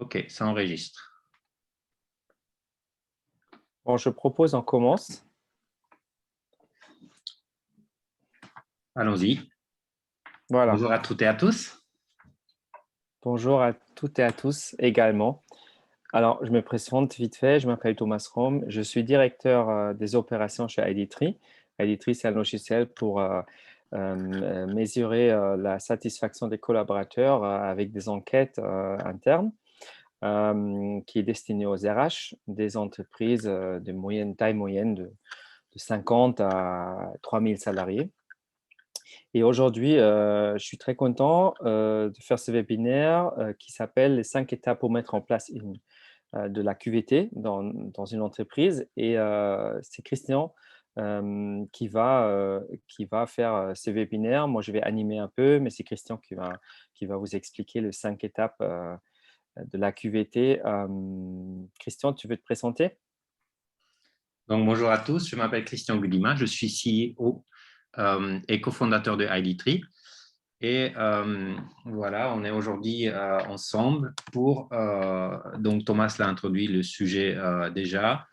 OK, ça enregistre. Bon, je propose on commence. Allons-y. Voilà. Bonjour à toutes et à tous. Bonjour à toutes et à tous également. Alors, je me présente vite fait. Je m'appelle Thomas Rom. Je suis directeur des opérations chez ID3. ID3, c'est un logiciel pour mesurer la satisfaction des collaborateurs avec des enquêtes internes qui est destiné aux RH des entreprises de moyenne taille moyenne de 50 à 3000 salariés. Et aujourd'hui, je suis très content de faire ce webinaire qui s'appelle « Les 5 étapes pour mettre en place de la QVT dans une entreprise ». Et c'est Christian qui va faire ce webinaire. Moi, je vais animer un peu, mais c'est Christian qui va vous expliquer les 5 étapes de la QVT. Christian, tu veux te présenter? Donc, bonjour à tous, je m'appelle Christian Gudima, je suis CEO et cofondateur de ID3. Et voilà, on est aujourd'hui ensemble pour, donc Thomas l'a introduit le sujet déjà,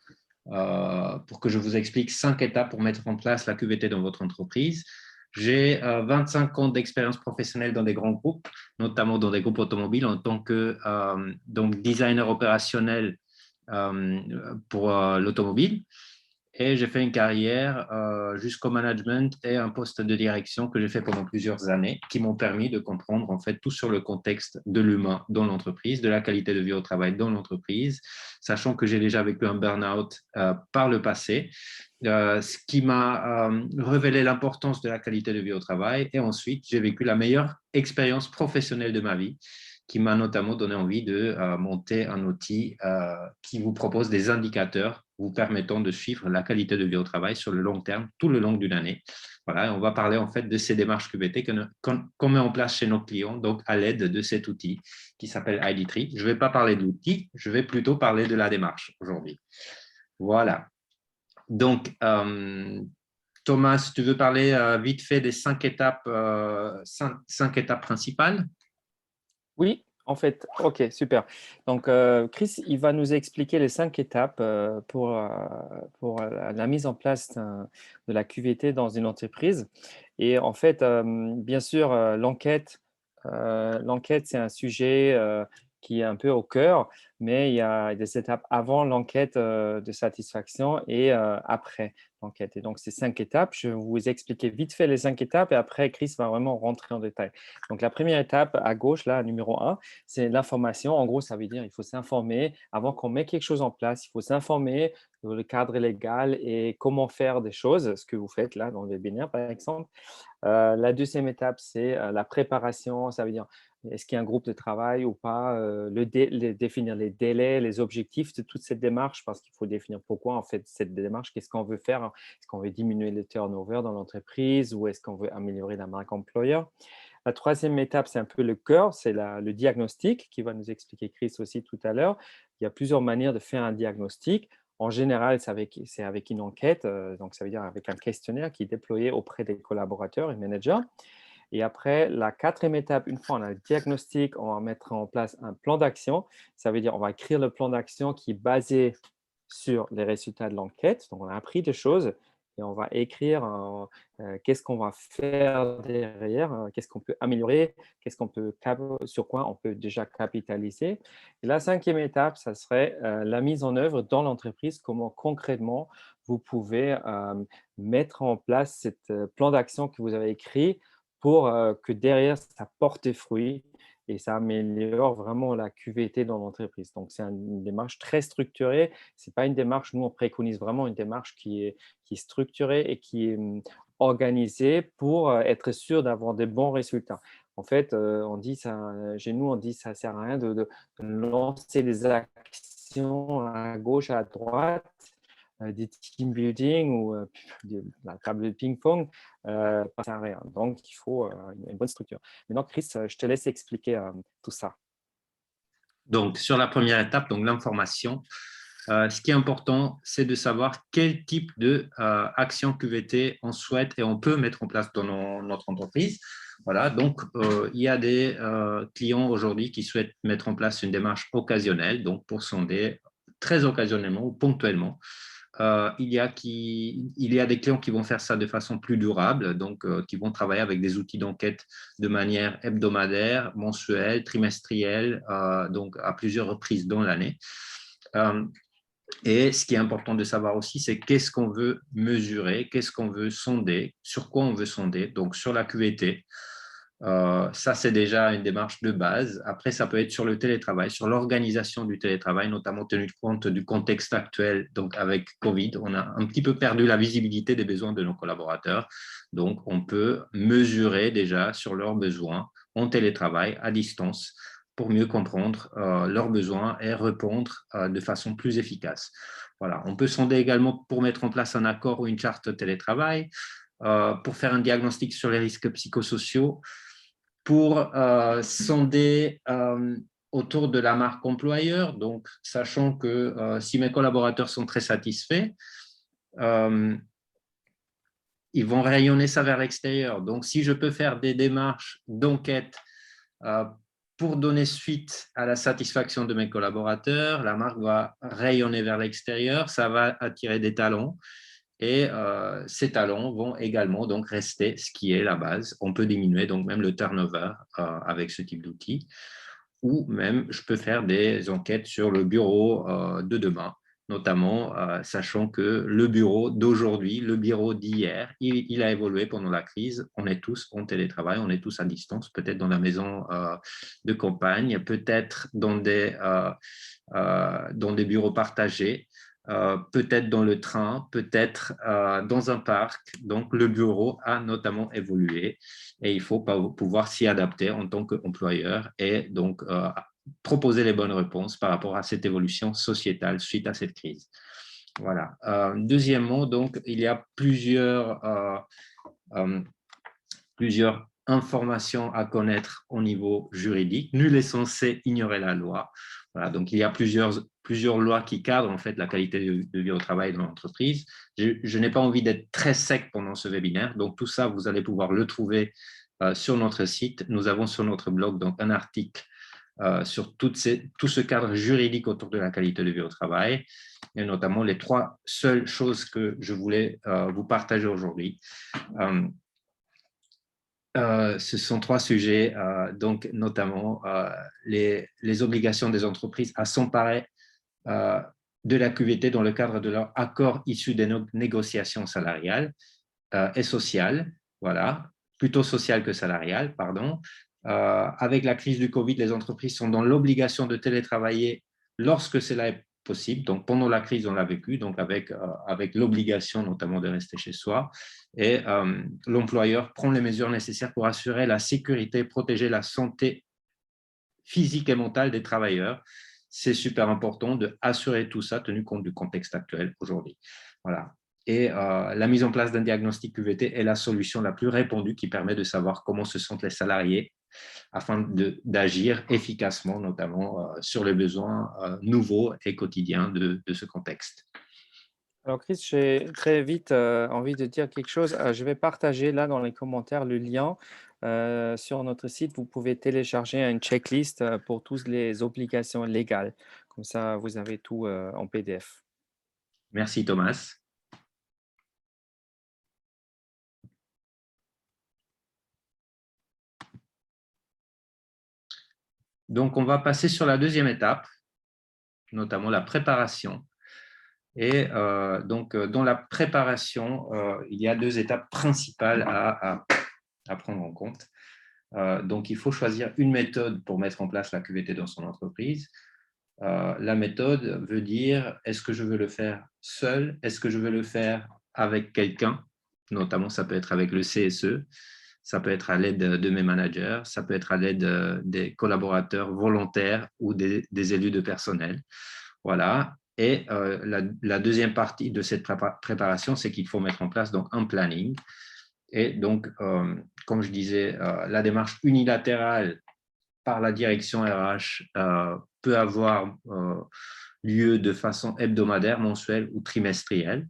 pour que je vous explique 5 étapes pour mettre en place la QVT dans votre entreprise. J'ai 25 ans d'expérience professionnelle dans des grands groupes, notamment dans des groupes automobiles en tant que donc designer opérationnel pour l'automobile. Et j'ai fait une carrière jusqu'au management et un poste de direction que j'ai fait pendant plusieurs années, qui m'ont permis de comprendre en fait tout sur le contexte de l'humain dans l'entreprise, de la qualité de vie au travail dans l'entreprise, sachant que j'ai déjà vécu un burn-out par le passé, ce qui m'a révélé l'importance de la qualité de vie au travail. Et ensuite, j'ai vécu la meilleure expérience professionnelle de ma vie, qui m'a notamment donné envie de monter un outil qui vous propose des indicateurs vous permettant de suivre la qualité de vie au travail sur le long terme, tout le long d'une année. Voilà, et on va parler en fait de ces démarches QVT qu'on met en place chez nos clients, donc à l'aide de cet outil qui s'appelle ID3. Je ne vais pas parler de l'outil, je vais plutôt parler de la démarche aujourd'hui. Voilà. Donc, Thomas, tu veux parler vite fait des 5 étapes, 5 étapes principales? Oui, en fait, ok, super. Donc, Chris, il va nous expliquer les 5 étapes pour la mise en place de la QVT dans une entreprise. Et en fait, bien sûr, l'enquête, c'est un sujet qui est un peu au cœur, mais il y a des étapes avant l'enquête de satisfaction et après l'enquête. Et donc, ces 5 étapes, je vais vous expliquer vite fait les 5 étapes et après, Chris va vraiment rentrer en détail. Donc, la première étape à gauche, là, numéro 1, c'est l'information. En gros, ça veut dire qu'il faut s'informer avant qu'on mette quelque chose en place. Il faut s'informer sur le cadre légal et comment faire des choses, ce que vous faites là dans le webinaire, par exemple. La deuxième étape, c'est la préparation. Ça veut dire, est-ce qu'il y a un groupe de travail ou pas, définir les délais, les objectifs de toute cette démarche, parce qu'il faut définir pourquoi on fait cette démarche, qu'est-ce qu'on veut faire. Est-ce qu'on veut diminuer le turnover dans l'entreprise ou est-ce qu'on veut améliorer la marque employeur? La troisième étape, c'est un peu le cœur, c'est le diagnostic qui va nous expliquer Chris aussi tout à l'heure. Il y a plusieurs manières de faire un diagnostic. En général, c'est avec une enquête, donc ça veut dire avec un questionnaire qui est déployé auprès des collaborateurs et managers. Et après, la quatrième étape, une fois on a le diagnostic, on va mettre en place un plan d'action. Ça veut dire on va écrire le plan d'action qui est basé sur les résultats de l'enquête. Donc, on a appris des choses et on va écrire qu'est-ce qu'on va faire derrière, qu'est-ce qu'on peut améliorer, sur quoi on peut déjà capitaliser. Et la cinquième étape, ça serait la mise en œuvre dans l'entreprise, comment concrètement vous pouvez mettre en place ce plan d'action que vous avez écrit pour que derrière, ça porte des fruits et ça améliore vraiment la QVT dans l'entreprise. Donc, c'est une démarche très structurée. Ce n'est pas une démarche, nous, on préconise vraiment une démarche qui est structurée et qui est organisée pour être sûr d'avoir des bons résultats. En fait, on dit ça, chez nous, on dit ça ne sert à rien de lancer des actions à gauche, à droite, des team building ou de la table de ping-pong, ça ne sert à rien. Donc, il faut une bonne structure. Maintenant, Chris, je te laisse expliquer tout ça. Donc, sur la première étape, donc l'information, ce qui est important, c'est de savoir quel type de action QVT on souhaite et on peut mettre en place dans notre entreprise. Voilà, donc il y a des clients aujourd'hui qui souhaitent mettre en place une démarche occasionnelle, donc pour sonder très occasionnellement ou ponctuellement. Il y a des clients qui vont faire ça de façon plus durable, donc qui vont travailler avec des outils d'enquête de manière hebdomadaire, mensuelle, trimestrielle, donc à plusieurs reprises dans l'année. Et ce qui est important de savoir aussi, c'est qu'est-ce qu'on veut mesurer, qu'est-ce qu'on veut sonder, sur quoi on veut sonder, donc sur la QVT. Ça, c'est déjà une démarche de base. Après, ça peut être sur le télétravail, sur l'organisation du télétravail, notamment tenu compte du contexte actuel. Donc, avec Covid, on a un petit peu perdu la visibilité des besoins de nos collaborateurs. Donc, on peut mesurer déjà sur leurs besoins en télétravail, à distance, pour mieux comprendre leurs besoins et répondre de façon plus efficace. Voilà. On peut sonder également pour mettre en place un accord ou une charte télétravail, pour faire un diagnostic sur les risques psychosociaux, pour sonder autour de la marque employeur, donc sachant que si mes collaborateurs sont très satisfaits, ils vont rayonner ça vers l'extérieur. Donc, si je peux faire des démarches d'enquête pour donner suite à la satisfaction de mes collaborateurs, la marque va rayonner vers l'extérieur, ça va attirer des talents. Et ces talents vont également donc rester ce qui est la base. On peut diminuer donc même le turnover avec ce type d'outils. Ou même, je peux faire des enquêtes sur le bureau de demain, notamment sachant que le bureau d'aujourd'hui, le bureau d'hier, il a évolué pendant la crise. On est tous en télétravail, on est tous à distance, peut-être dans la maison de campagne, peut-être dans des bureaux partagés. Peut-être dans le train, peut-être dans un parc. Donc, le bureau a notamment évolué et il faut pouvoir s'y adapter en tant qu'employeur et donc proposer les bonnes réponses par rapport à cette évolution sociétale suite à cette crise. Voilà. Deuxièmement, donc, il y a plusieurs informations à connaître au niveau juridique. Nul est censé ignorer la loi. Voilà, donc, il y a plusieurs lois qui cadrent en fait la qualité de vie au travail dans l'entreprise. Je n'ai pas envie d'être très sec pendant ce webinaire, donc tout ça, vous allez pouvoir le trouver sur notre site. Nous avons sur notre blog donc, un article sur tout ce cadre juridique autour de la qualité de vie au travail, et notamment les 3 seules choses que je voulais vous partager aujourd'hui. Ce sont 3 sujets, donc notamment les obligations des entreprises à s'emparer de la QVT dans le cadre de leur accord issu des négociations salariales et sociales, voilà, plutôt sociales que salariales, pardon. Avec la crise du Covid, les entreprises sont dans l'obligation de télétravailler lorsque cela est possible. Donc, pendant la crise, on l'a vécu, donc avec l'obligation notamment de rester chez soi. Et l'employeur prend les mesures nécessaires pour assurer la sécurité, protéger la santé physique et mentale des travailleurs. C'est super important d'assurer tout ça, tenu compte du contexte actuel aujourd'hui. Voilà. Et la mise en place d'un diagnostic QVT est la solution la plus répandue qui permet de savoir comment se sentent les salariés afin d'agir efficacement, notamment sur les besoins nouveaux et quotidiens de ce contexte. Alors Chris, j'ai très vite envie de dire quelque chose. Je vais partager là dans les commentaires le lien. Sur notre site, vous pouvez télécharger une checklist pour toutes les obligations légales. Comme ça, vous avez tout en PDF. Merci Thomas. Donc, on va passer sur la deuxième étape, notamment la préparation. Et donc, dans la préparation, il y a 2 étapes principales à prendre en compte. Donc, il faut choisir une méthode pour mettre en place la QVT dans son entreprise. La méthode veut dire, est-ce que je veux le faire seul? Est-ce que je veux le faire avec quelqu'un? Notamment, ça peut être avec le CSE, ça peut être à l'aide de mes managers, ça peut être à l'aide des collaborateurs volontaires ou des élus de personnel. Voilà. Et la deuxième partie de cette préparation, c'est qu'il faut mettre en place donc, un planning. Et donc, comme je disais, la démarche unilatérale par la direction RH peut avoir lieu de façon hebdomadaire, mensuelle ou trimestrielle.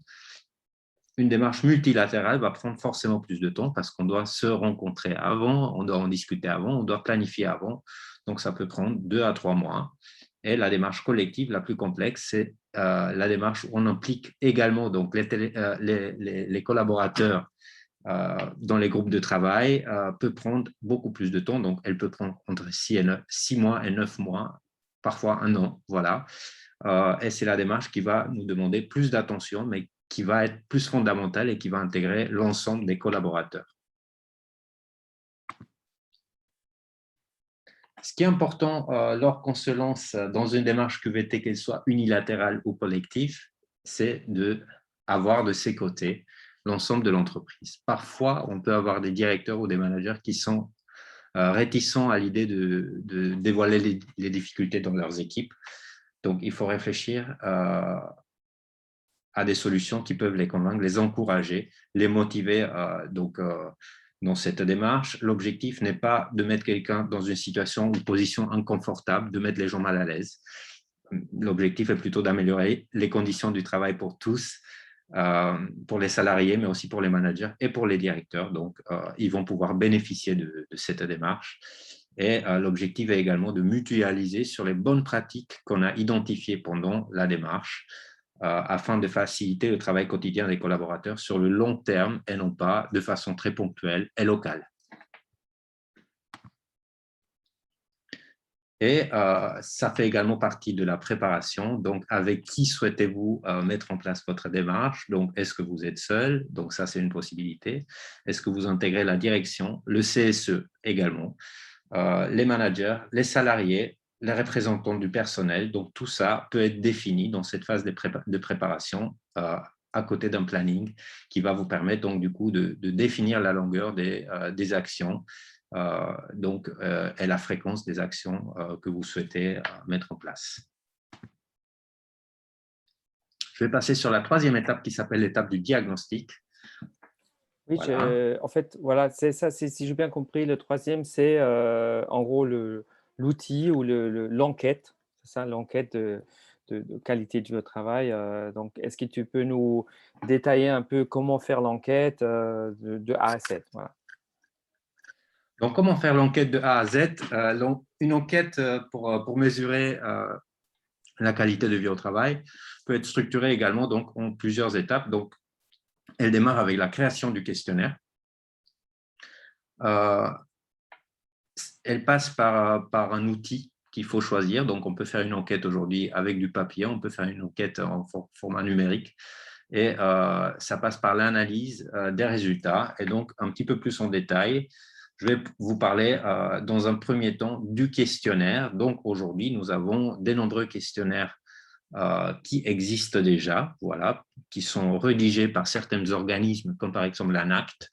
une démarche multilatérale va prendre forcément plus de temps parce qu'on doit se rencontrer avant, on doit en discuter avant, on doit planifier avant. Donc, ça peut prendre 2 à 3 mois. Et la démarche collective la plus complexe, c'est la démarche où on implique également donc, les collaborateurs dans les groupes de travail, peut prendre beaucoup plus de temps. Donc, elle peut prendre entre 6 mois et 9 mois, parfois un an. Voilà. Et c'est la démarche qui va nous demander plus d'attention, mais qui va être plus fondamentale et qui va intégrer l'ensemble des collaborateurs. Ce qui est important lorsqu'on se lance dans une démarche QVT, qu'elle soit unilatérale ou collective, c'est d'avoir de ses côtés l'ensemble de l'entreprise. Parfois, on peut avoir des directeurs ou des managers qui sont réticents à l'idée de dévoiler les difficultés dans leurs équipes. Donc, il faut réfléchir à des solutions qui peuvent les convaincre, les encourager, les motiver dans cette démarche. L'objectif n'est pas de mettre quelqu'un dans une situation ou position inconfortable, de mettre les gens mal à l'aise. L'objectif est plutôt d'améliorer les conditions du travail pour tous, pour les salariés, mais aussi pour les managers et pour les directeurs. Donc, ils vont pouvoir bénéficier de cette démarche. Et l'objectif est également de mutualiser sur les bonnes pratiques qu'on a identifiées pendant la démarche, afin de faciliter le travail quotidien des collaborateurs sur le long terme et non pas de façon très ponctuelle et locale. Et ça fait également partie de la préparation. Donc, avec qui souhaitez-vous mettre en place votre démarche? Donc, est-ce que vous êtes seul? Donc, ça, c'est une possibilité. Est-ce que vous intégrez la direction, le CSE également, les managers, les salariés, les représentants du personnel? Donc, tout ça peut être défini dans cette phase de préparation à côté d'un planning qui va vous permettre donc du coup de définir la longueur des actions et la fréquence des actions que vous souhaitez mettre en place. Je vais passer sur la troisième étape qui s'appelle l'étape du diagnostic. Oui, Voilà. en fait, voilà, c'est ça, si j'ai bien compris, le troisième, c'est en gros l'outil ou l'enquête, c'est ça, l'enquête de qualité du travail. Donc, est-ce que tu peux nous détailler un peu comment faire l'enquête de A à Z? Voilà. Donc, comment faire l'enquête de A à Z? Une enquête pour mesurer la qualité de vie au travail peut être structurée également donc, en plusieurs étapes. Donc, elle démarre avec la création du questionnaire. Elle passe par un outil qu'il faut choisir. Donc, on peut faire une enquête aujourd'hui avec du papier, on peut faire une enquête en format numérique. Et ça passe par l'analyse des résultats. Et donc, un petit peu plus en détail, je vais vous parler dans un premier temps du questionnaire. Donc, aujourd'hui, nous avons de nombreux questionnaires qui existent déjà, voilà, qui sont rédigés par certains organismes, comme par exemple l'ANACT,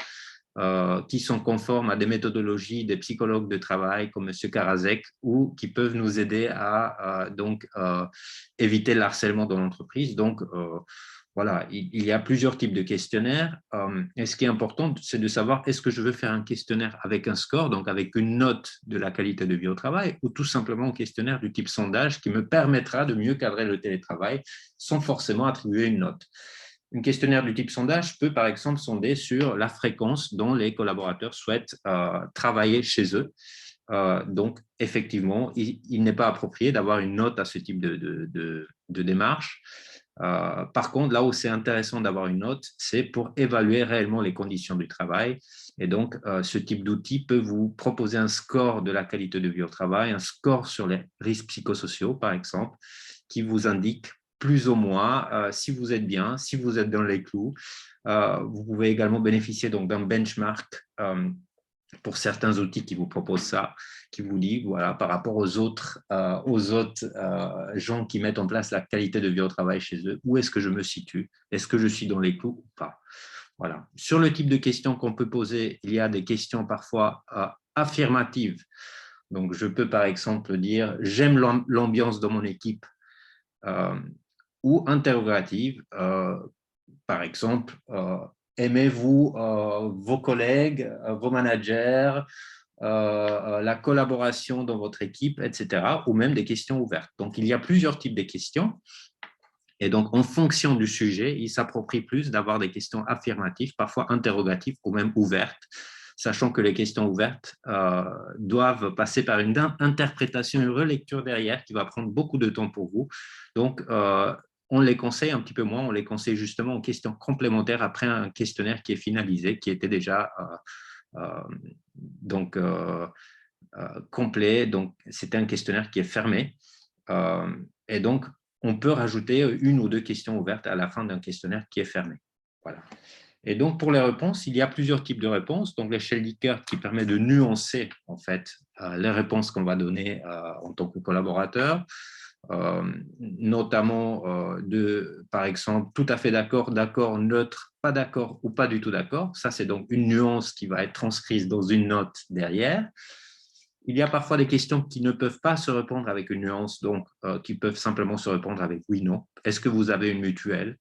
qui sont conformes à des méthodologies des psychologues de travail comme M. Karasek, ou qui peuvent nous aider à éviter le harcèlement dans l'entreprise. Donc, voilà, il y a plusieurs types de questionnaires. Et ce qui est important, c'est de savoir, est-ce que je veux faire un questionnaire avec un score, donc avec une note de la qualité de vie au travail, ou tout simplement un questionnaire du type sondage qui me permettra de mieux cadrer le télétravail sans forcément attribuer une note. Un questionnaire du type sondage peut, par exemple, sonder sur la fréquence dont les collaborateurs souhaitent travailler chez eux. Donc, effectivement, il n'est pas approprié d'avoir une note à ce type de démarche. Par contre, là où c'est intéressant d'avoir une note, c'est pour évaluer réellement les conditions du travail. Et donc, ce type d'outil peut vous proposer un score de la qualité de vie au travail, un score sur les risques psychosociaux, par exemple, qui vous indique plus ou moins si vous êtes bien, si vous êtes dans les clous. Vous pouvez également bénéficier donc d'un benchmark pour certains outils qui vous proposent ça, qui vous dit, voilà, par rapport aux autres gens qui mettent en place la qualité de vie au travail chez eux, où est-ce que je me situe? Est-ce que je suis dans les clous ou pas? Voilà. Sur le type de questions qu'on peut poser, il y a des questions parfois affirmatives. Donc, je peux par exemple dire « j'aime l'ambiance dans mon équipe » ou interrogative. Par exemple, aimez-vous vos collègues, vos managers, la collaboration dans votre équipe, etc. Ou même des questions ouvertes. Donc, il y a plusieurs types de questions. Et donc, en fonction du sujet, il s'approprie plus d'avoir des questions affirmatives, parfois interrogatives ou même ouvertes, sachant que les questions ouvertes doivent passer par une interprétation, une relecture derrière qui va prendre beaucoup de temps pour vous. Donc, on les conseille un petit peu moins, on les conseille justement aux questions complémentaires après un questionnaire qui est finalisé, qui était déjà complet. Donc, c'était un questionnaire qui est fermé. Et donc, on peut rajouter une ou deux questions ouvertes à la fin d'un questionnaire qui est fermé. Voilà. Et donc, pour les réponses, il y a plusieurs types de réponses. Donc, l'échelle Likert qui permet de nuancer en fait les réponses qu'on va donner en tant que collaborateur, notamment par exemple, tout à fait d'accord, d'accord, neutre, pas d'accord ou pas du tout d'accord. Ça, c'est donc une nuance qui va être transcrite dans une note derrière. Il y a parfois des questions qui ne peuvent pas se répondre avec une nuance, donc qui peuvent simplement se répondre avec oui, non. Est-ce que vous avez une mutuelle?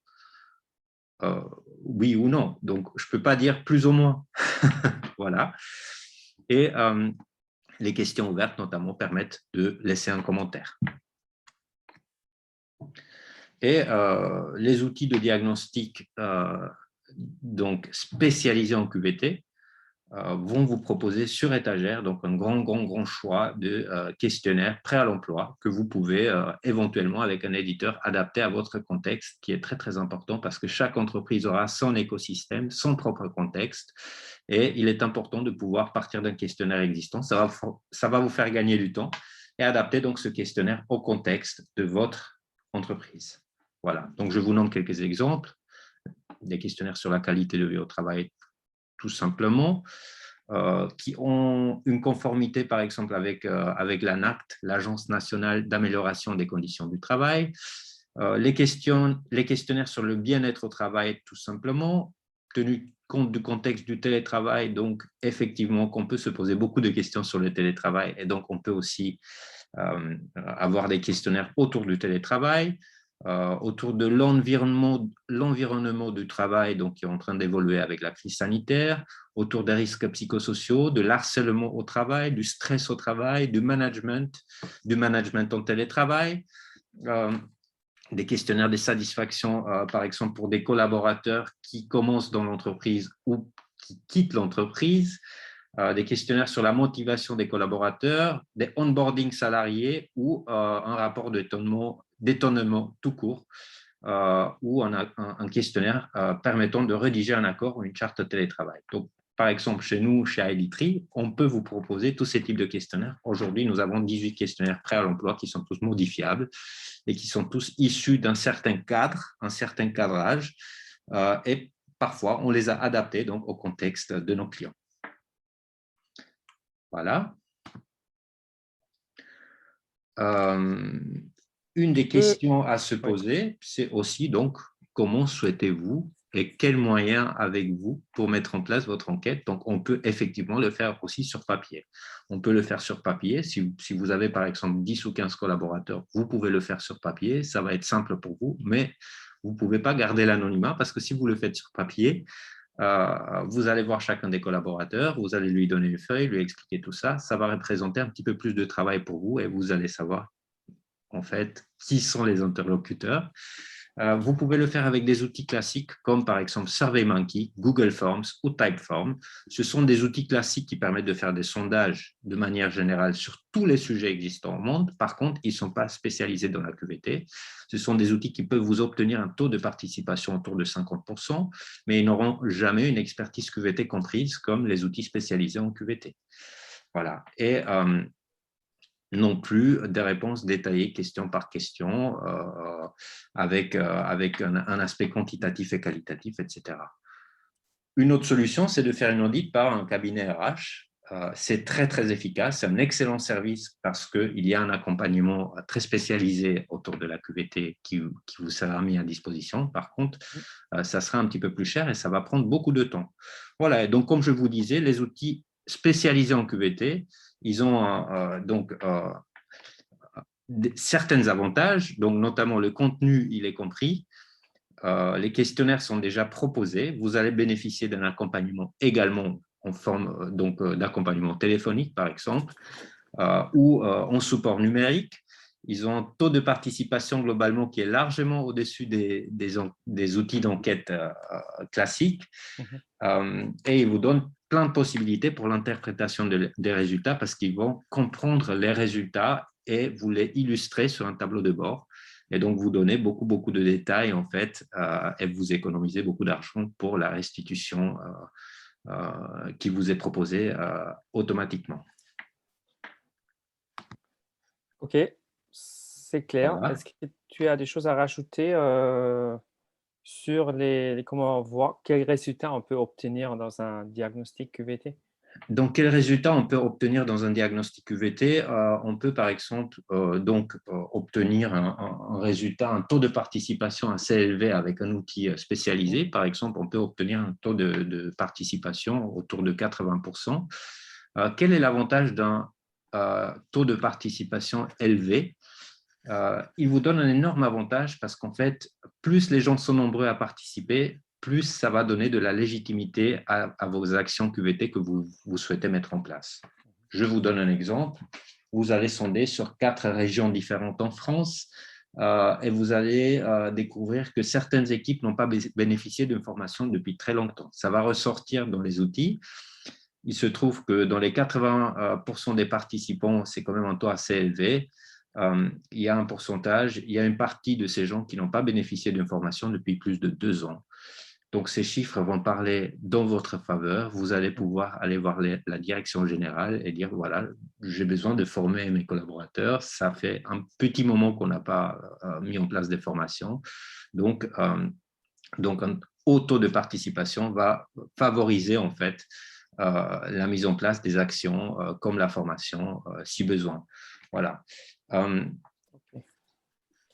Oui ou non. Donc, je ne peux pas dire plus ou moins. Voilà. Et les questions ouvertes, notamment, permettent de laisser un commentaire. Et les outils de diagnostic donc spécialisés en QVT vont vous proposer sur étagère donc un grand choix de questionnaires prêts à l'emploi que vous pouvez éventuellement avec un éditeur adapter à votre contexte, qui est très important parce que chaque entreprise aura son écosystème, son propre contexte, et il est important de pouvoir partir d'un questionnaire existant. Ça va vous faire gagner du temps et adapter donc ce questionnaire au contexte de votre entreprise. Voilà, donc je vous donne quelques exemples. Des questionnaires sur la qualité de vie au travail, tout simplement, qui ont une conformité, par exemple, avec l'ANACT, l'Agence nationale d'amélioration des conditions du travail. Les questionnaires sur le bien-être au travail, tout simplement, tenu compte du contexte du télétravail, donc effectivement qu'on peut se poser beaucoup de questions sur le télétravail, et donc on peut aussi avoir des questionnaires autour du télétravail, autour de l'environnement du travail, donc qui est en train d'évoluer avec la crise sanitaire, autour des risques psychosociaux, de l'harcèlement au travail, du stress au travail, du management en télétravail, des questionnaires de satisfaction, par exemple pour des collaborateurs qui commencent dans l'entreprise ou qui quittent l'entreprise, des questionnaires sur la motivation des collaborateurs, des onboarding salariés ou un rapport d'étonnement tout court, ou un questionnaire permettant de rédiger un accord ou une charte de télétravail. Donc, par exemple, chez nous, chez ID3, on peut vous proposer tous ces types de questionnaires. Aujourd'hui, nous avons 18 questionnaires prêts à l'emploi qui sont tous modifiables et qui sont tous issus d'un certain cadre, un certain cadrage, et parfois, on les a adaptés donc, au contexte de nos clients. Voilà. Une des questions à se poser, c'est aussi donc comment souhaitez-vous et quels moyens avec vous pour mettre en place votre enquête. Donc, on peut effectivement le faire aussi sur papier. On peut le faire sur papier. Si vous avez par exemple 10 ou 15 collaborateurs, vous pouvez le faire sur papier. Ça va être simple pour vous, mais vous ne pouvez pas garder l'anonymat parce que si vous le faites sur papier, vous allez voir chacun des collaborateurs, vous allez lui donner une feuille, lui expliquer tout ça. Ça va représenter un petit peu plus de travail pour vous et vous allez savoir en fait qui sont les interlocuteurs. Vous pouvez le faire avec des outils classiques comme par exemple SurveyMonkey, Google Forms ou Typeform. Ce sont des outils classiques qui permettent de faire des sondages de manière générale sur tous les sujets existants au monde. Par contre, ils ne sont pas spécialisés dans la QVT. Ce sont des outils qui peuvent vous obtenir un taux de participation autour de 50%, mais ils n'auront jamais une expertise QVT comprise comme les outils spécialisés en QVT. Voilà. Et non plus des réponses détaillées question par question, avec un aspect quantitatif et qualitatif, etc. Une autre solution, c'est de faire une audit par un cabinet RH. C'est très efficace, c'est un excellent service parce qu'il y a un accompagnement très spécialisé autour de la QVT qui vous sera mis à disposition. Par contre, ça sera un petit peu plus cher et ça va prendre beaucoup de temps. Voilà, et donc comme je vous disais, les outils spécialisés en QVT, ils ont certains avantages, donc notamment le contenu, il est compris, les questionnaires sont déjà proposés, vous allez bénéficier d'un accompagnement également en forme d'accompagnement téléphonique, par exemple, ou en support numérique. Ils ont un taux de participation globalement qui est largement au-dessus des outils d'enquête classiques. Et ils vous donnent plein de possibilités pour l'interprétation des résultats parce qu'ils vont comprendre les résultats et vous les illustrer sur un tableau de bord. Et donc, vous donnez beaucoup de détails, en fait, et vous économisez beaucoup d'argent pour la restitution qui vous est proposée automatiquement. OK, c'est clair. Voilà. Est-ce que tu as des choses à rajouter sur comment voir quels résultats on peut obtenir dans un diagnostic QVT? Donc, quels résultats on peut obtenir dans un diagnostic QVT? On peut, par exemple, obtenir un résultat, un taux de participation assez élevé avec un outil spécialisé. Par exemple, on peut obtenir un taux de participation autour de 80%. Quel est l'avantage d'un taux de participation élevé? Il vous donne un énorme avantage parce qu'en fait, plus les gens sont nombreux à participer, plus ça va donner de la légitimité à vos actions QVT que vous souhaitez mettre en place. Je vous donne un exemple. Vous allez sonder sur 4 régions différentes en France et vous allez découvrir que certaines équipes n'ont pas bénéficié d'une formation depuis très longtemps. Ça va ressortir dans les outils. Il se trouve que dans les 80% des participants, c'est quand même un taux assez élevé. Il y a un pourcentage, il y a une partie de ces gens qui n'ont pas bénéficié d'une formation depuis plus de 2 ans. Donc, ces chiffres vont parler dans votre faveur. Vous allez pouvoir aller voir la direction générale et dire, voilà, j'ai besoin de former mes collaborateurs. Ça fait un petit moment qu'on n'a pas mis en place des formations. Donc, un haut taux de participation va favoriser, en fait, la mise en place des actions comme la formation, si besoin. Voilà.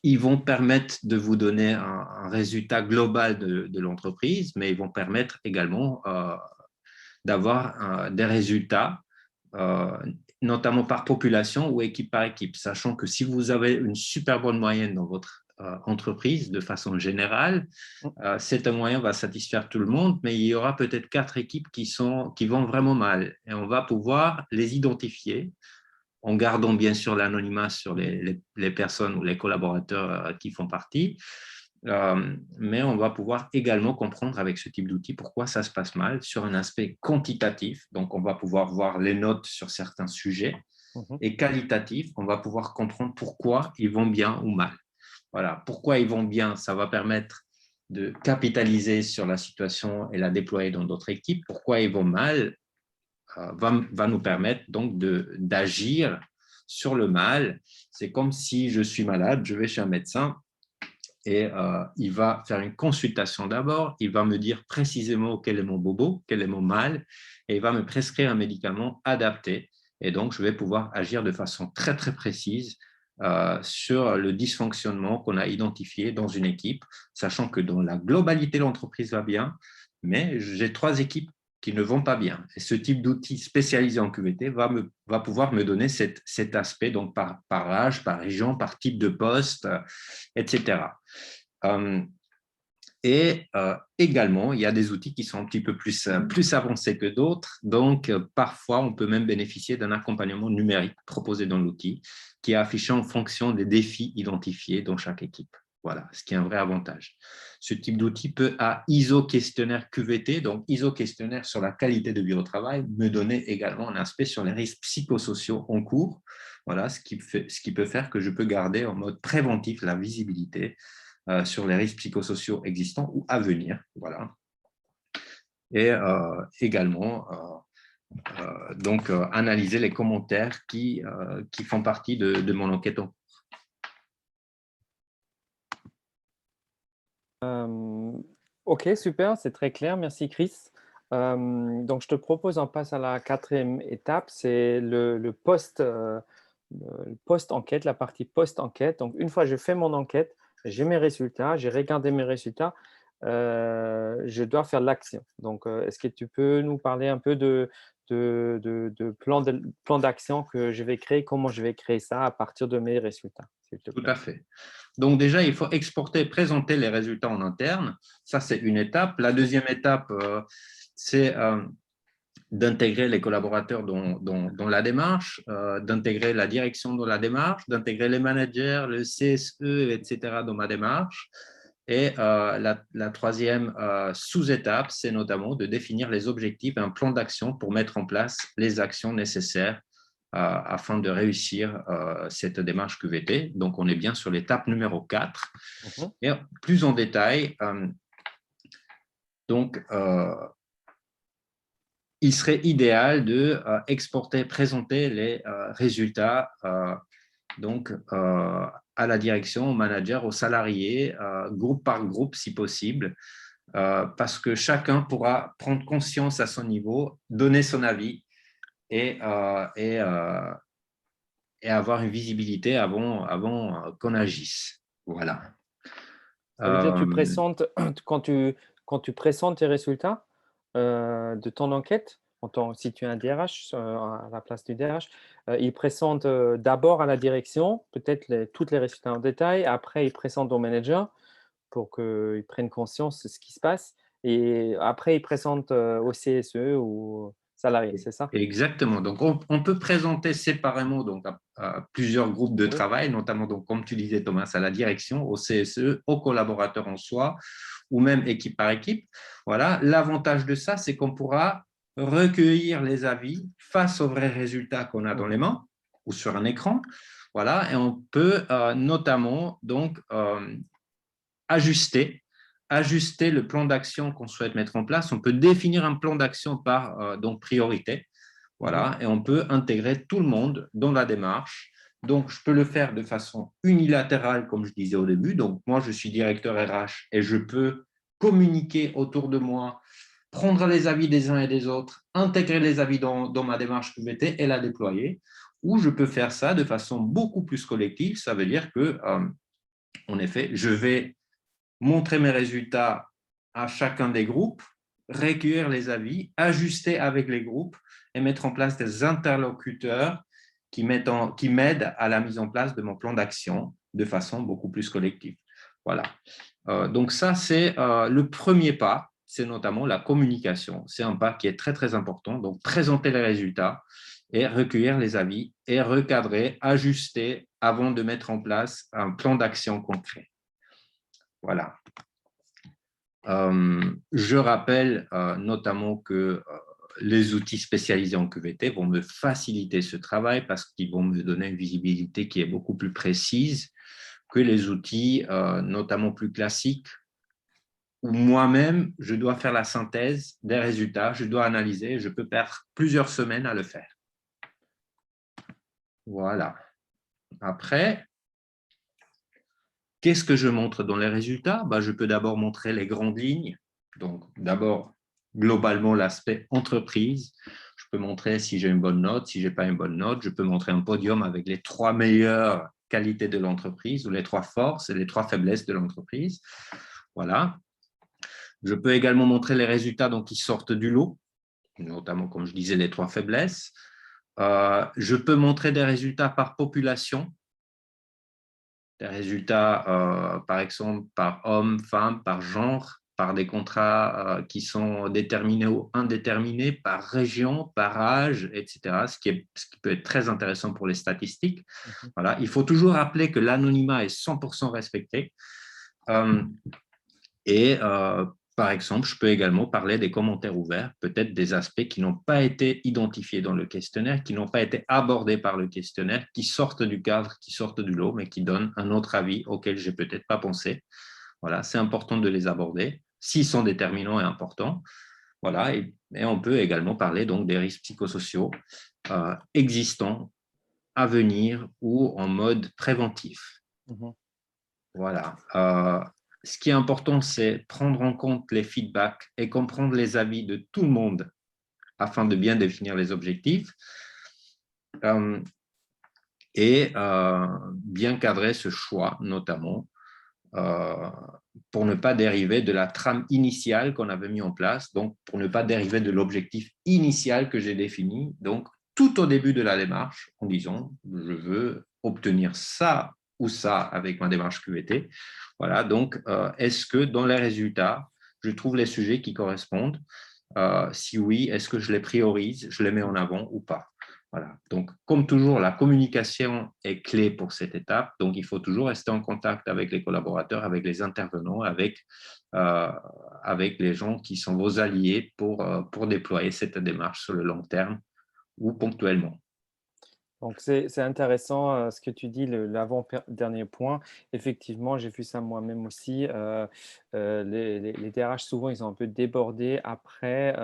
Ils vont permettre de vous donner un résultat global de l'entreprise, mais ils vont permettre également d'avoir des résultats, notamment par population ou équipe par équipe, sachant que si vous avez une super bonne moyenne dans votre entreprise, de façon générale, cet moyen va satisfaire tout le monde, mais il y aura peut-être 4 équipes qui vont vraiment mal, et on va pouvoir les identifier en gardant bien sûr l'anonymat sur les personnes ou les collaborateurs qui font partie. Mais on va pouvoir également comprendre avec ce type d'outil pourquoi ça se passe mal sur un aspect quantitatif. Donc, on va pouvoir voir les notes sur certains sujets. Et qualitatif, on va pouvoir comprendre pourquoi ils vont bien ou mal. Voilà, pourquoi ils vont bien, ça va permettre de capitaliser sur la situation et la déployer dans d'autres équipes. Pourquoi ils vont mal, va nous permettre donc d'agir sur le mal. C'est comme si je suis malade, je vais chez un médecin et il va faire une consultation d'abord, il va me dire précisément quel est mon bobo, quel est mon mal, et il va me prescrire un médicament adapté. Et donc, je vais pouvoir agir de façon très, très précise sur le dysfonctionnement qu'on a identifié dans une équipe, sachant que dans la globalité, l'entreprise va bien, mais j'ai 3 équipes qui ne vont pas bien. Et ce type d'outil spécialisé en QVT va pouvoir me donner cet aspect, donc par âge, par région, par type de poste, etc. Et également, il y a des outils qui sont un petit peu plus avancés que d'autres. Donc, parfois, on peut même bénéficier d'un accompagnement numérique proposé dans l'outil qui est affiché en fonction des défis identifiés dans chaque équipe. Voilà, ce qui est un vrai avantage. Ce type d'outil peut, à ISO questionnaire QVT, donc ISO questionnaire sur la qualité de vie au travail, me donner également un aspect sur les risques psychosociaux en cours. Voilà, ce qui peut faire que je peux garder en mode préventif la visibilité sur les risques psychosociaux existants ou à venir. Voilà. Et également, donc, analyser les commentaires qui font partie de mon enquête en cours. Ok, super, c'est très clair. Merci, Chris. Donc, je te propose, on passe à la 4e étape, c'est le post-enquête, la partie post-enquête. Donc, une fois que je fais mon enquête, j'ai mes résultats, j'ai regardé mes résultats, je dois faire l'action. Donc, est-ce que tu peux nous parler un peu de plan d'action que je vais créer, comment je vais créer ça à partir de mes résultats, s'il te Tout plaît. à fait. Donc déjà, il faut exporter, présenter les résultats en interne. Ça, c'est une étape. La deuxième étape, c'est d'intégrer les collaborateurs dans la démarche, d'intégrer la direction dans la démarche, d'intégrer les managers, le CSE, etc. dans ma démarche. Et la troisième sous-étape, c'est notamment de définir les objectifs et un plan d'action pour mettre en place les actions nécessaires afin de réussir cette démarche QVT. Donc, on est bien sur l'étape numéro 4. Et plus en détail, il serait idéal de exporter, présenter les résultats à la direction, au manager, aux salariés, groupe par groupe si possible, parce que chacun pourra prendre conscience à son niveau, donner son avis et avoir une visibilité avant qu'on agisse. Voilà. Ça veut dire que quand tu présentes tes résultats de ton enquête, si tu es un DRH à la place du DRH, il présente d'abord à la direction, peut-être tous les résultats en détail, après il présente au manager pour qu'ils prennent conscience de ce qui se passe, et après il présente au CSE ou aux salariés, c'est ça? Exactement. Donc, on peut présenter séparément à plusieurs groupes de Oui. travail, notamment, donc, comme tu disais, Thomas, à la direction, au CSE, aux collaborateurs en soi, ou même équipe par équipe. Voilà. L'avantage de ça, c'est qu'on pourra recueillir les avis face aux vrais résultats qu'on a dans les mains ou sur un écran. Voilà. Et on peut notamment ajuster le plan d'action qu'on souhaite mettre en place. On peut définir un plan d'action par priorité. Voilà, et on peut intégrer tout le monde dans la démarche. Donc, je peux le faire de façon unilatérale, comme je disais au début. Donc, moi, je suis directeur RH et je peux communiquer autour de moi, prendre les avis des uns et des autres, intégrer les avis dans ma démarche QVT et la déployer. Ou je peux faire ça de façon beaucoup plus collective. Ça veut dire que, en effet, je vais montrer mes résultats à chacun des groupes, recueillir les avis, ajuster avec les groupes et mettre en place des interlocuteurs qui m'aident à la mise en place de mon plan d'action de façon beaucoup plus collective. Voilà. Donc ça, c'est le premier pas, c'est notamment la communication. C'est un pas qui est très, très important. Donc, présenter les résultats et recueillir les avis et recadrer, ajuster avant de mettre en place un plan d'action concret. Voilà. Je rappelle notamment que les outils spécialisés en QVT vont me faciliter ce travail parce qu'ils vont me donner une visibilité qui est beaucoup plus précise que les outils notamment plus classiques où moi-même, je dois faire la synthèse des résultats, je dois analyser, je peux perdre plusieurs semaines à le faire. Voilà. Après, qu'est-ce que je montre dans les résultats? Je peux d'abord montrer les grandes lignes. Donc, d'abord, globalement, l'aspect entreprise. Je peux montrer si j'ai une bonne note, si je n'ai pas une bonne note. Je peux montrer un podium avec les 3 meilleures qualités de l'entreprise ou les 3 forces et les 3 faiblesses de l'entreprise. Voilà. Je peux également montrer les résultats qui sortent du lot, notamment, comme je disais, les 3 faiblesses. Je peux montrer des résultats par population, des résultats, par exemple, par homme, femme, par genre, par des contrats qui sont déterminés ou indéterminés, par région, par âge, etc., ce qui peut être très intéressant pour les statistiques. Voilà. Il faut toujours rappeler que l'anonymat est 100% respecté. Par exemple, je peux également parler des commentaires ouverts, peut-être des aspects qui n'ont pas été identifiés dans le questionnaire, qui n'ont pas été abordés par le questionnaire, qui sortent du cadre, qui sortent du lot, mais qui donnent un autre avis auquel je n'ai peut-être pas pensé. Voilà, c'est important de les aborder, s'ils sont déterminants et importants. Voilà, et on peut également parler des risques psychosociaux existants, à venir ou en mode préventif. Voilà. Ce qui est important, c'est prendre en compte les feedbacks et comprendre les avis de tout le monde afin de bien définir les objectifs et bien cadrer ce choix, notamment, pour ne pas dériver de la trame initiale qu'on avait mis en place, donc pour ne pas dériver de l'objectif initial que j'ai défini, donc tout au début de la démarche, en disant « je veux obtenir ça ou ça avec ma démarche QVT ». Voilà, donc est-ce que dans les résultats, je trouve les sujets qui correspondent Si oui, est-ce que je les priorise, je les mets en avant ou pas? Voilà. Donc, comme toujours, la communication est clé pour cette étape. Donc, il faut toujours rester en contact avec les collaborateurs, avec les intervenants, euh, avec les gens qui sont vos alliés pour déployer cette démarche sur le long terme ou ponctuellement. Donc, c'est intéressant ce que tu dis, l'avant-dernier point. Effectivement, j'ai vu ça moi-même aussi. Les DRH, souvent, ils sont un peu débordés après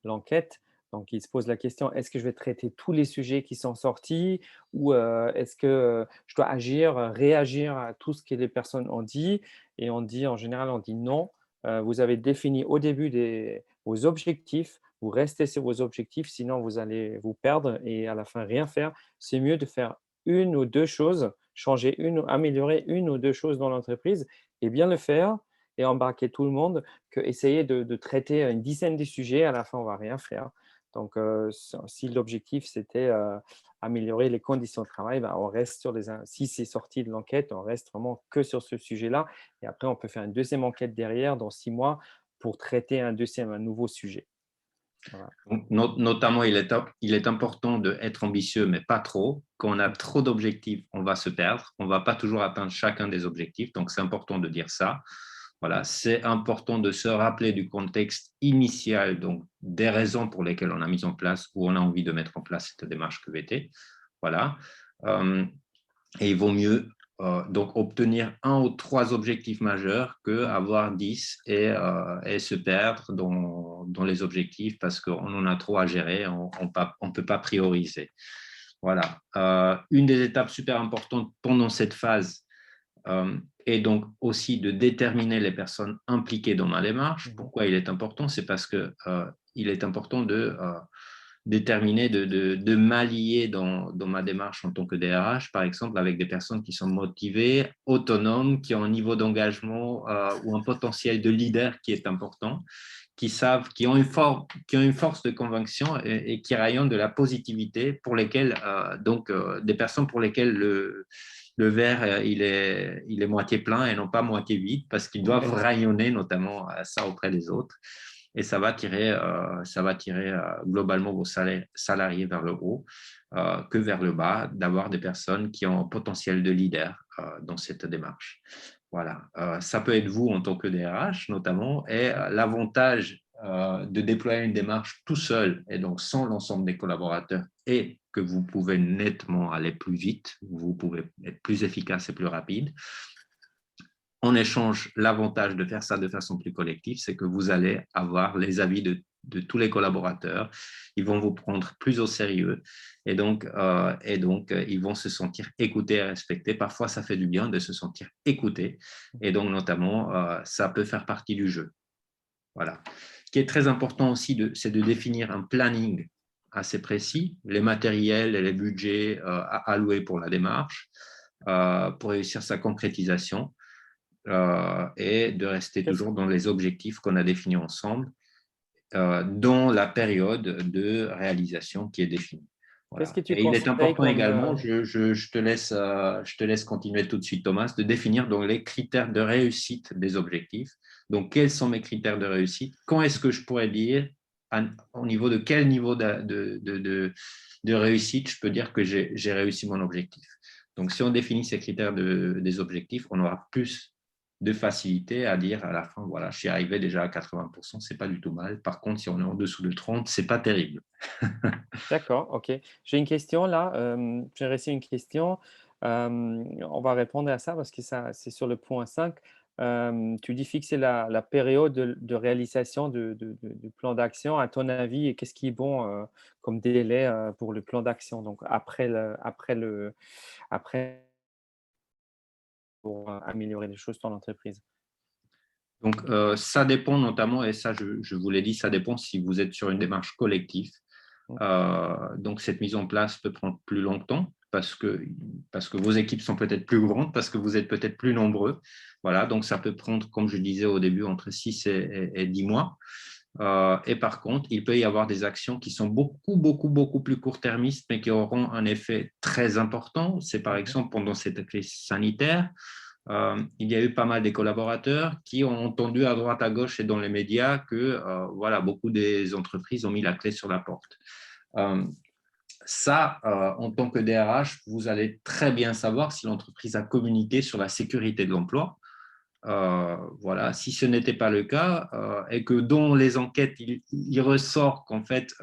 l'enquête. Donc, ils se posent la question, est-ce que je vais traiter tous les sujets qui sont sortis ou est-ce que je dois agir, réagir à tout ce que les personnes ont dit? Et on dit, en général, on dit non. Vous avez défini au début vos objectifs, vous restez sur vos objectifs, sinon vous allez vous perdre et à la fin rien faire. C'est mieux de faire une ou deux choses, changer améliorer une ou deux choses dans l'entreprise et bien le faire et embarquer tout le monde que essayer de traiter une dizaine de sujets, à la fin on va rien faire. Donc, si l'objectif c'était améliorer les conditions de travail, ben, on reste si c'est sorti de l'enquête, on reste vraiment que sur ce sujet-là. Et après, on peut faire une deuxième enquête derrière dans 6 mois pour traiter un nouveau sujet. Voilà. Donc, notamment, il est important d'être ambitieux, mais pas trop. Quand on a trop d'objectifs, on va se perdre. On ne va pas toujours atteindre chacun des objectifs. Donc, c'est important de dire ça. Voilà, c'est important de se rappeler du contexte initial, donc des raisons pour lesquelles on a mis en place ou on a envie de mettre en place cette démarche QVT. Voilà. Et il vaut mieux donc obtenir un ou trois objectifs majeurs qu'avoir 10 et se perdre dans les objectifs parce qu'on en a trop à gérer, on ne peut pas prioriser. Voilà. Une des étapes super importantes pendant cette phase est donc aussi de déterminer les personnes impliquées dans ma démarche. Pourquoi il est important? C'est parce qu'il est important de déterminer, de m'allier dans ma démarche en tant que DRH, par exemple, avec des personnes qui sont motivées, autonomes, qui ont un niveau d'engagement ou un potentiel de leader qui est important, qui ont une force de conviction et qui rayonnent de la positivité pour lesquelles, des personnes pour lesquelles le verre, il est moitié plein et non pas moitié vide, parce qu'ils doivent rayonner notamment ça auprès des autres. Et ça va tirer globalement vos salariés vers le haut que vers le bas, d'avoir des personnes qui ont un potentiel de leader dans cette démarche. Voilà, ça peut être vous en tant que DRH notamment, et l'avantage de déployer une démarche tout seul et donc sans l'ensemble des collaborateurs et que vous pouvez nettement aller plus vite, vous pouvez être plus efficace et plus rapide. En échange, l'avantage de faire ça de façon plus collective, c'est que vous allez avoir les avis de tous les collaborateurs. Ils vont vous prendre plus au sérieux et donc, ils vont se sentir écoutés et respectés. Parfois, ça fait du bien de se sentir écouté et donc, notamment, ça peut faire partie du jeu. Voilà. Ce qui est très important aussi, c'est de définir un planning assez précis, les matériels et les budgets alloués pour la démarche, pour réussir sa concrétisation. Et de rester toujours dans les objectifs qu'on a définis ensemble dans la période de réalisation qui est définie. Voilà. Qu'est-ce que tu Et il est conseilles important comme… également, je te laisse continuer tout de suite Thomas, de définir donc, les critères de réussite des objectifs. Donc, quels sont mes critères de réussite? Quand est-ce que je pourrais dire, au niveau de quel niveau de réussite, je peux dire que j'ai réussi mon objectif? Donc, si on définit ces critères des objectifs, on aura plus de facilité à dire à la fin, voilà, je suis arrivé déjà à 80%, c'est pas du tout mal. Par contre, si on est en dessous de 30, c'est pas terrible. D'accord, OK. J'ai une question là, j'ai reçu une question. On va répondre à ça parce que ça c'est sur le point 5. Tu dis fixer la période de réalisation du plan d'action. À ton avis, et qu'est-ce qui est bon, comme délai, pour le plan d'action? Donc après pour, améliorer les choses dans l'entreprise? Donc, ça dépend notamment, et ça, je vous l'ai dit, ça dépend si vous êtes sur une démarche collective. Mmh. Donc, cette mise en place peut prendre plus longtemps parce que vos équipes sont peut-être plus grandes, parce que vous êtes peut-être plus nombreux. Voilà, donc ça peut prendre, comme je disais au début, entre 6 et 10 mois. Et par contre, il peut y avoir des actions qui sont beaucoup, beaucoup, beaucoup plus court-termistes, mais qui auront un effet très important. C'est par exemple pendant cette crise sanitaire, il y a eu pas mal des collaborateurs qui ont entendu à droite, à gauche et dans les médias que voilà, beaucoup des entreprises ont mis la clé sur la porte. Ça, en tant que DRH, vous allez très bien savoir si l'entreprise a communiqué sur la sécurité de l'emploi. Voilà, si ce n'était pas le cas et que dans les enquêtes, il ressort qu'en fait,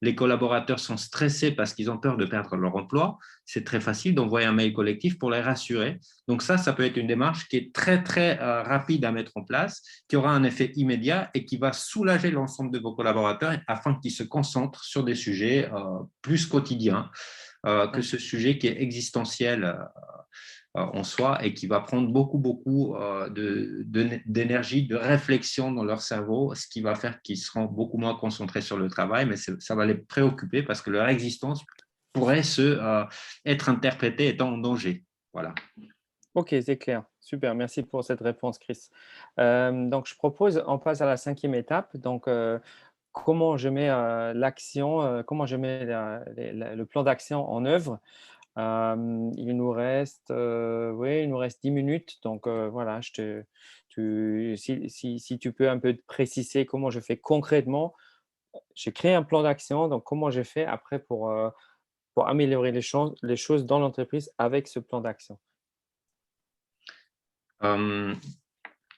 les collaborateurs sont stressés parce qu'ils ont peur de perdre leur emploi, c'est très facile d'envoyer un mail collectif pour les rassurer. Donc ça peut être une démarche qui est très, très rapide à mettre en place, qui aura un effet immédiat et qui va soulager l'ensemble de vos collaborateurs afin qu'ils se concentrent sur des sujets plus quotidiens que ce sujet qui est existentiel en soi et qui va prendre beaucoup d'énergie, de réflexion dans leur cerveau, ce qui va faire qu'ils seront beaucoup moins concentrés sur le travail, mais ça va les préoccuper parce que leur existence pourrait être interprétée étant en danger. Voilà. Ok, c'est clair. Super, merci pour cette réponse, Chris. Donc, je propose, on passe à la cinquième étape. Donc, comment je mets l'action, comment je mets le plan d'action en œuvre. Il nous reste, oui, il nous reste 10 minutes. Donc, voilà, si tu peux un peu préciser comment je fais concrètement. J'ai créé un plan d'action. Donc, comment j'ai fait après pour améliorer les choses dans l'entreprise avec ce plan d'action. Euh,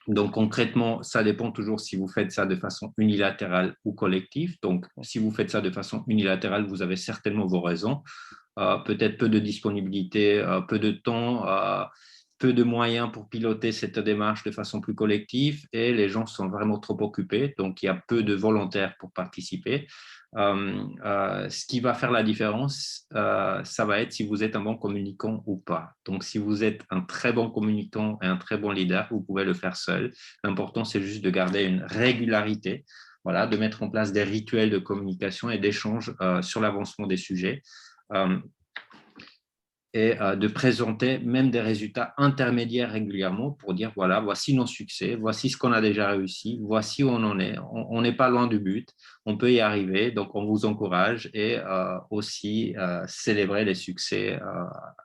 Donc, concrètement, ça dépend toujours si vous faites ça de façon unilatérale ou collective. Donc, si vous faites ça de façon unilatérale, vous avez certainement vos raisons. Peut-être peu de disponibilité, peu de temps, peu de moyens pour piloter cette démarche de façon plus collective et les gens sont vraiment trop occupés. Donc, il y a peu de volontaires pour participer. Ce qui va faire la différence, ça va être si vous êtes un bon communicant ou pas. Donc, si vous êtes un très bon communicant et un très bon leader, vous pouvez le faire seul. L'important, c'est juste de garder une régularité, voilà, de mettre en place des rituels de communication et d'échange sur l'avancement des sujets. Et de présenter même des résultats intermédiaires régulièrement pour dire, voilà, voici nos succès, voici ce qu'on a déjà réussi, voici où on en est. On n'est pas loin du but, on peut y arriver, donc on vous encourage et aussi célébrer les succès,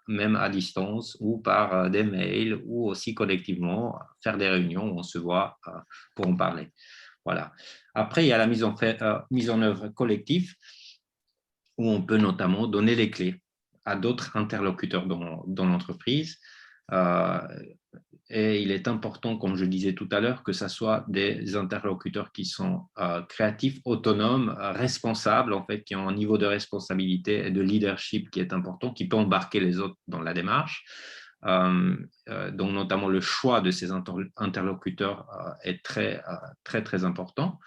même à distance ou par des mails ou aussi collectivement, faire des réunions où on se voit pour en parler. Voilà. Après, il y a la mise en œuvre collective où on peut notamment donner les clés à d'autres interlocuteurs dans l'entreprise. Et il est important, comme je disais tout à l'heure, que ce soit des interlocuteurs qui sont créatifs, autonomes, responsables, en fait, qui ont un niveau de responsabilité et de leadership qui est important, qui peut embarquer les autres dans la démarche. Donc, notamment, le choix de ces interlocuteurs est très important.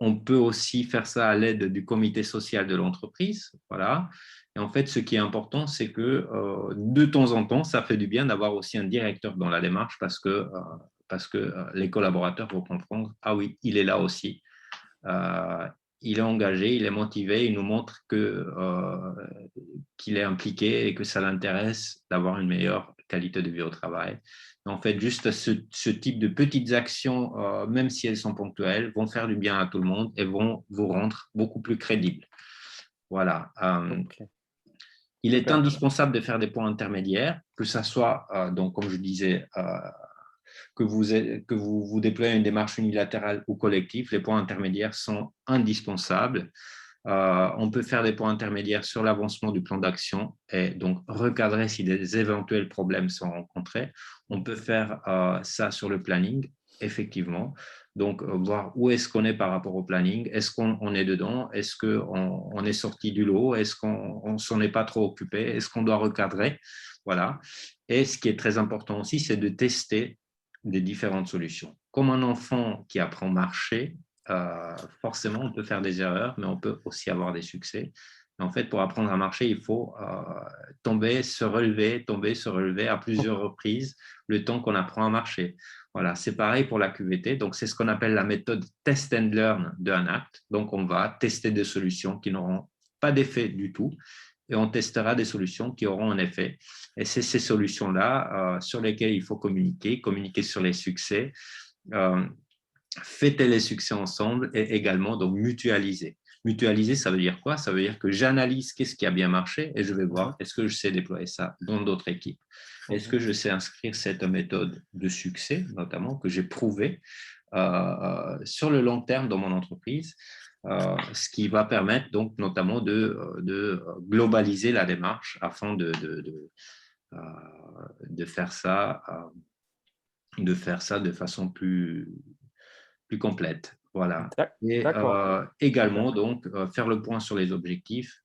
On peut aussi faire ça à l'aide du comité social de l'entreprise. Voilà. Et en fait, ce qui est important, c'est que de temps en temps, ça fait du bien d'avoir aussi un directeur dans la démarche parce que les collaborateurs vont comprendre, ah oui, il est là aussi. Il est engagé, il est motivé, il nous montre qu'il est impliqué et que ça l'intéresse d'avoir une meilleure qualité de vie au travail. En fait, juste ce type de petites actions, même si elles sont ponctuelles, vont faire du bien à tout le monde et vont vous rendre beaucoup plus crédible. Voilà. Ok, Il est super. indispensable de faire des points intermédiaires, que ça soit, donc, comme je disais, que vous déployez une démarche unilatérale ou collective, les points intermédiaires sont indispensables. On peut faire des points intermédiaires sur l'avancement du plan d'action et donc recadrer si des éventuels problèmes sont rencontrés. On peut faire ça sur le planning, effectivement. Donc, voir où est-ce qu'on est par rapport au planning. Est-ce qu'on est dedans? Est-ce qu'on est sorti du lot? Est-ce qu'on ne s'en est pas trop occupé? Est-ce qu'on doit recadrer? Voilà. Et ce qui est très important aussi, c'est de tester des différentes solutions. Comme un enfant qui apprend à marcher, forcément, on peut faire des erreurs, mais on peut aussi avoir des succès. En fait, pour apprendre à marcher, il faut tomber, se relever à plusieurs reprises le temps qu'on apprend à marcher. Voilà, c'est pareil pour la QVT. Donc, c'est ce qu'on appelle la méthode test and learn de Anact. Donc, on va tester des solutions qui n'auront pas d'effet du tout et on testera des solutions qui auront un effet. Et c'est ces solutions-là sur lesquelles il faut communiquer sur les succès, fêter les succès ensemble et également donc mutualiser. Mutualiser, ça veut dire quoi? Ça veut dire que j'analyse qu'est-ce qui a bien marché et je vais Mhm, voir, est-ce que je sais déployer ça dans d'autres équipes? Est-ce mhm. que je sais inscrire cette méthode de succès, notamment, que j'ai prouvée sur le long terme dans mon entreprise, ce qui va permettre donc notamment de globaliser la démarche afin euh, de faire ça, de façon plus complète. Voilà. Et D'accord, super. également, donc, faire le point sur les objectifs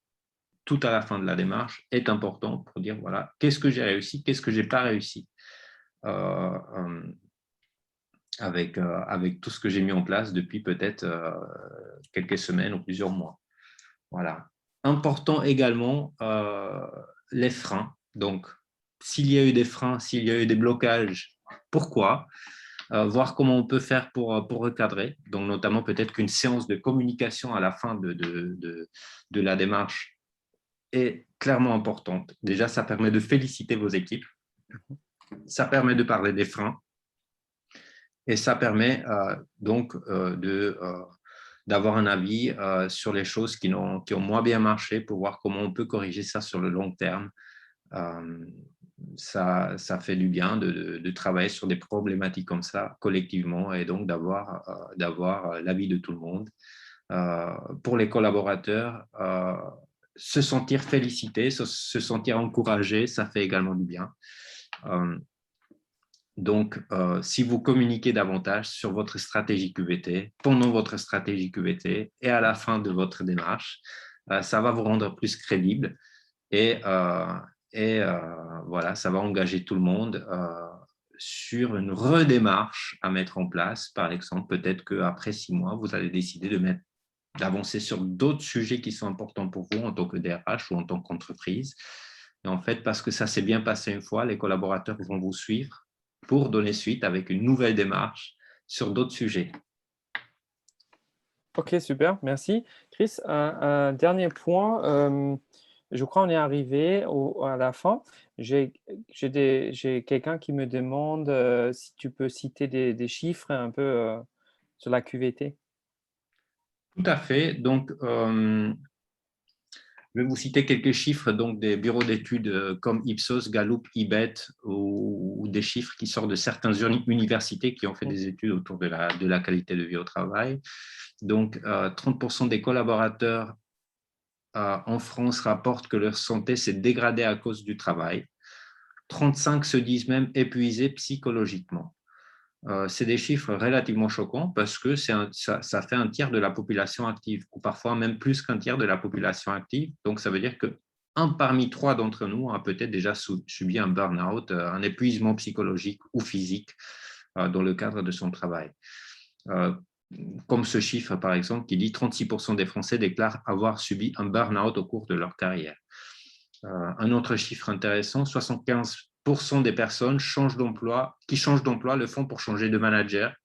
tout à la fin de la démarche est important pour dire, voilà, qu'est-ce que j'ai réussi, qu'est-ce que j'ai pas réussi euh, euh, avec tout ce que j'ai mis en place depuis peut-être quelques semaines ou plusieurs mois. Voilà. Important également, les freins. Donc, s'il y a eu des freins, s'il y a eu des blocages, pourquoi? Voir comment on peut faire pour recadrer. Donc, notamment peut-être qu'une séance de communication à la fin de la démarche est clairement importante. Déjà, ça permet de féliciter vos équipes, ça permet de parler des freins et ça permet donc d'avoir un avis sur les choses qui ont moins bien marché pour voir comment on peut corriger ça sur le long terme. Euh, ça fait du bien de travailler sur des problématiques comme ça collectivement et donc d'avoir l'avis de tout le monde. Pour les collaborateurs, se sentir félicité, se sentir encouragé, ça fait également du bien. Donc, si vous communiquez davantage sur votre stratégie QVT, pendant votre stratégie QVT et à la fin de votre démarche, ça va vous rendre plus crédible et, voilà, ça va engager tout le monde sur une redémarche à mettre en place. Par exemple, peut-être qu'après 6 mois, vous allez décider d'avancer sur d'autres sujets qui sont importants pour vous en tant que DRH ou en tant qu'entreprise. Et en fait, parce que ça s'est bien passé une fois, les collaborateurs vont vous suivre pour donner suite avec une nouvelle démarche sur d'autres sujets. Ok, super, merci. Chris, un dernier point. Je crois on est arrivé à la fin. J'ai quelqu'un qui me demande si tu peux citer des chiffres un peu sur la QVT. Tout à fait. Donc, je vais vous citer quelques chiffres donc, des bureaux d'études comme Ipsos, Gallup, IBET ou des chiffres qui sortent de certaines universités qui ont fait des études autour de la qualité de vie au travail. Donc, 30% des collaborateurs en France rapportent que leur santé s'est dégradée à cause du travail. 35 se disent même épuisés psychologiquement. C'est des chiffres relativement choquants parce que ça fait un tiers de la population active, ou parfois même plus qu'un tiers de la population active. Donc, ça veut dire que un parmi trois d'entre nous a peut-être déjà subi un burn-out, un épuisement psychologique ou physique dans le cadre de son travail. Comme ce chiffre, par exemple, qui dit 36% des Français déclarent avoir subi un burn-out au cours de leur carrière. Un autre chiffre intéressant, 75% des personnes qui changent d'emploi le font pour changer de manager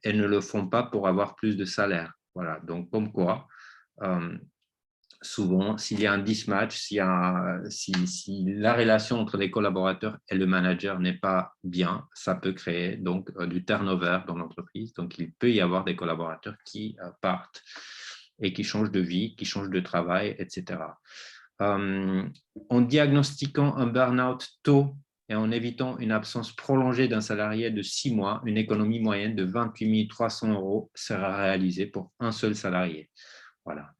et ne le font pas pour avoir plus de salaire. Voilà, donc comme quoi, souvent, s'il y a un mismatch, si la relation entre les collaborateurs et le manager n'est pas bien, ça peut créer donc du turnover dans l'entreprise. Donc, il peut y avoir des collaborateurs qui partent et qui changent de vie, qui changent de travail, etc. En diagnostiquant un burn-out tôt et en évitant une absence prolongée d'un salarié de 6 mois, une économie moyenne de 28 300 € sera réalisée pour un seul salarié. Voilà.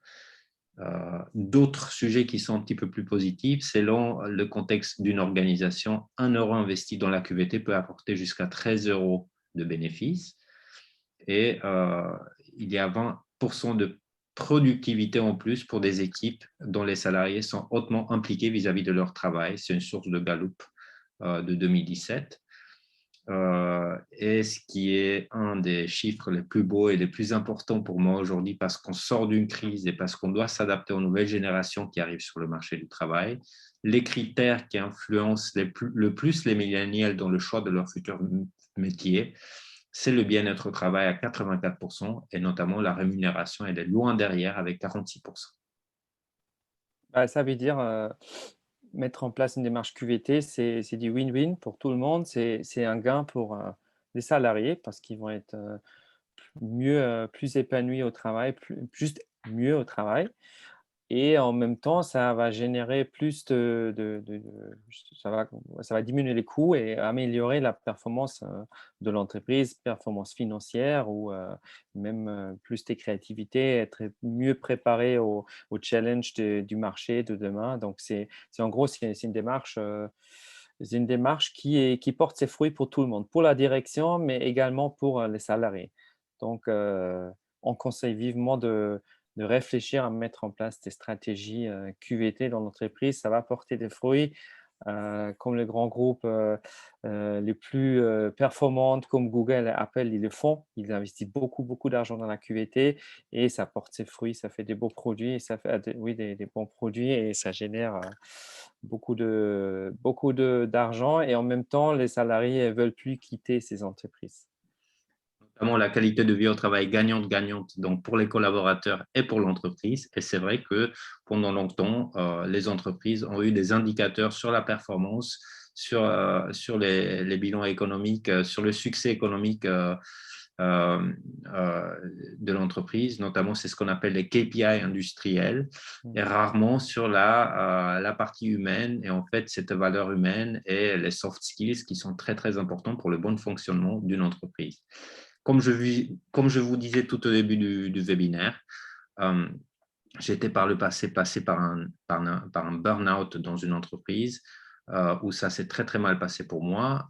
D'autres sujets qui sont un petit peu plus positifs, selon le contexte d'une organisation, 1 € investi dans la QVT peut apporter jusqu'à 13 € de bénéfices et il y a 20% de productivité en plus pour des équipes dont les salariés sont hautement impliqués vis-à-vis de leur travail. C'est une source de Gallup de 2017. Et ce qui est un des chiffres les plus beaux et les plus importants pour moi aujourd'hui parce qu'on sort d'une crise et parce qu'on doit s'adapter aux nouvelles générations qui arrivent sur le marché du travail. Les critères qui influencent le plus les millénials dans le choix de leur futur métier, c'est le bien-être au travail à 84% et notamment la rémunération, elle est loin derrière avec 46%. Bah, ça veut dire mettre en place une démarche QVT, c'est du win-win pour tout le monde. C'est un gain pour les salariés parce qu'ils vont être mieux, plus épanouis au travail, juste mieux au travail. Et en même temps, ça va générer plus ça va diminuer les coûts et améliorer la performance, de l'entreprise, performance financière ou, même, plus de créativité, être mieux préparé au challenge du marché de demain. Donc c'est en gros, c'est une démarche qui porte ses fruits pour tout le monde, pour la direction, mais également pour, les salariés. Donc, on conseille vivement de réfléchir à mettre en place des stratégies QVT dans l'entreprise. Ça va porter des fruits, comme les grands groupes les plus performantes comme Google et Apple, ils le font. Ils investissent beaucoup, beaucoup d'argent dans la QVT et ça porte ses fruits. Ça fait des beaux produits, et ça fait oui, des bons produits et ça génère d'argent. Et en même temps, les salariés ne veulent plus quitter ces entreprises. Notamment la qualité de vie au travail gagnante-gagnante, donc pour les collaborateurs et pour l'entreprise. Et c'est vrai que pendant longtemps, les entreprises ont eu des indicateurs sur la performance, sur les bilans économiques, sur le succès économique euh, euh, de l'entreprise. Notamment, c'est ce qu'on appelle les KPI industriels, et rarement sur la partie humaine. Et en fait, cette valeur humaine et les soft skills qui sont très, très importants pour le bon fonctionnement d'une entreprise. Comme je vous disais tout au début du webinaire, j'étais par le passé passé par un burn-out dans une entreprise où ça s'est très, très mal passé pour moi.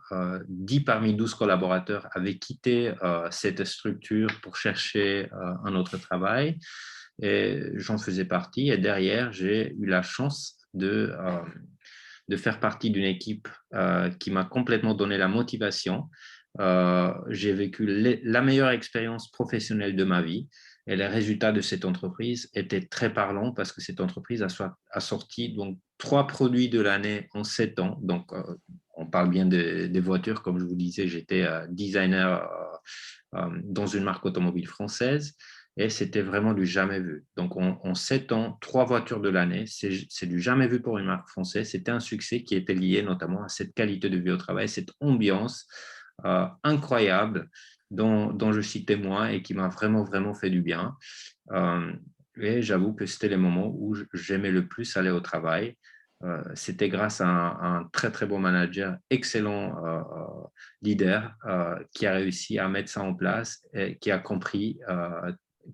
10 parmi 12 collaborateurs avaient quitté cette structure pour chercher un autre travail et j'en faisais partie. Et derrière, j'ai eu la chance de faire partie d'une équipe qui m'a complètement donné la motivation. J'ai vécu la meilleure expérience professionnelle de ma vie et les résultats de cette entreprise étaient très parlants parce que cette entreprise a sorti donc 3 produits de l'année en 7 ans. Donc, on parle bien des voitures. Comme je vous disais, j'étais designer dans une marque automobile française et c'était vraiment du jamais vu. Donc, en 7 ans, 3 voitures de l'année, c'est du jamais vu pour une marque française. C'était un succès qui était lié notamment à cette qualité de vie au travail, cette ambiance incroyable dont je suis témoin et qui m'a vraiment, vraiment fait du bien. Et j'avoue que c'était les moments où j'aimais le plus aller au travail. C'était grâce à un très, très bon manager, excellent leader qui a réussi à mettre ça en place et qui a compris,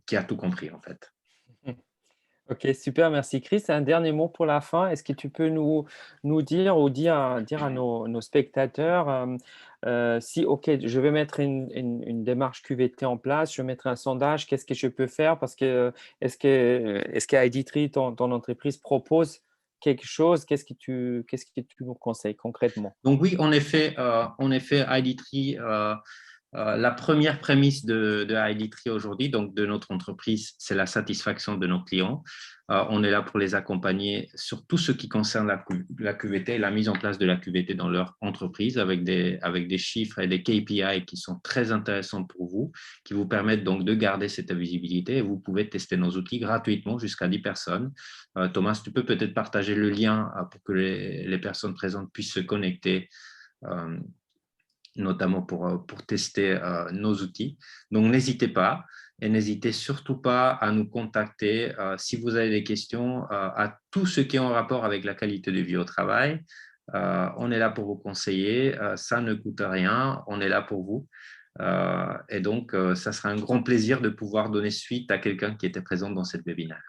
qui a tout compris en fait. Ok, super, merci Chris. Un dernier mot pour la fin. Est-ce que tu peux nous dire ou dire à nos spectateurs si, ok, je vais mettre une démarche QVT en place, je vais mettre un sondage, qu'est-ce que je peux faire? Parce que est-ce que ID3, ton entreprise, propose quelque chose? Qu'est-ce que tu nous conseilles concrètement? Donc oui, en effet ID3 la première prémisse de ID3 aujourd'hui, donc de notre entreprise, c'est la satisfaction de nos clients. On est là pour les accompagner sur tout ce qui concerne la QVT, la mise en place de la QVT dans leur entreprise avec des chiffres et des KPI qui sont très intéressants pour vous, qui vous permettent donc de garder cette visibilité et vous pouvez tester nos outils gratuitement jusqu'à 10 personnes. Thomas, tu peux peut-être partager le lien pour que les personnes présentes puissent se connecter notamment pour tester nos outils. Donc, n'hésitez pas et n'hésitez surtout pas à nous contacter si vous avez des questions à tout ce qui est en rapport avec la qualité de vie au travail. On est là pour vous conseiller, ça ne coûte rien, on est là pour vous. Et donc, ça sera un grand plaisir de pouvoir donner suite à quelqu'un qui était présent dans cette webinaire.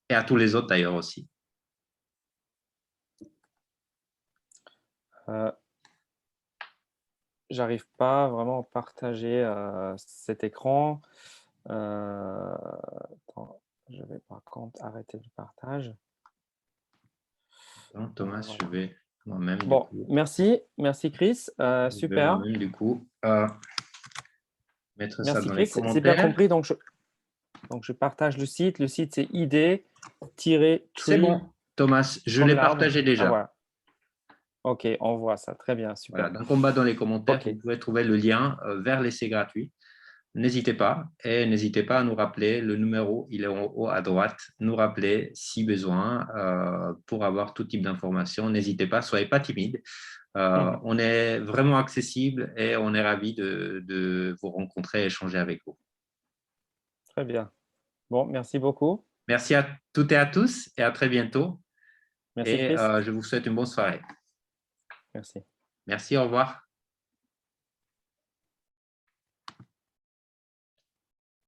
Et à tous les autres d'ailleurs aussi. Euh, J'arrive pas vraiment à partager cet écran. Attends, je vais par contre arrêter le partage. Thomas, Voilà. je vais moi-même Bon, merci Chris, je vais super. moi-même du coup mettre ça Merci dans les Chris, c'est bien commentaires. compris. Donc je partage le site. Le site c'est C'est id-tree bon, Thomas, je comme l'ai l'arbre. partagé Ah déjà. voilà. Ok, on voit ça. Très bien, Voilà, super. donc en bas dans les commentaires, Ok, vous pouvez trouver le lien vers l'essai gratuit. N'hésitez pas et n'hésitez pas à nous rappeler. Le numéro, il est en haut à droite. Nous rappeler si besoin pour avoir tout type d'informations. N'hésitez pas, soyez pas timide. On est vraiment accessible et on est ravis de vous rencontrer et échanger avec vous. très bien. Bon, merci beaucoup. Merci à toutes et à tous et à très bientôt. Merci Et Chris. je vous souhaite une bonne soirée. Merci. Merci, au revoir.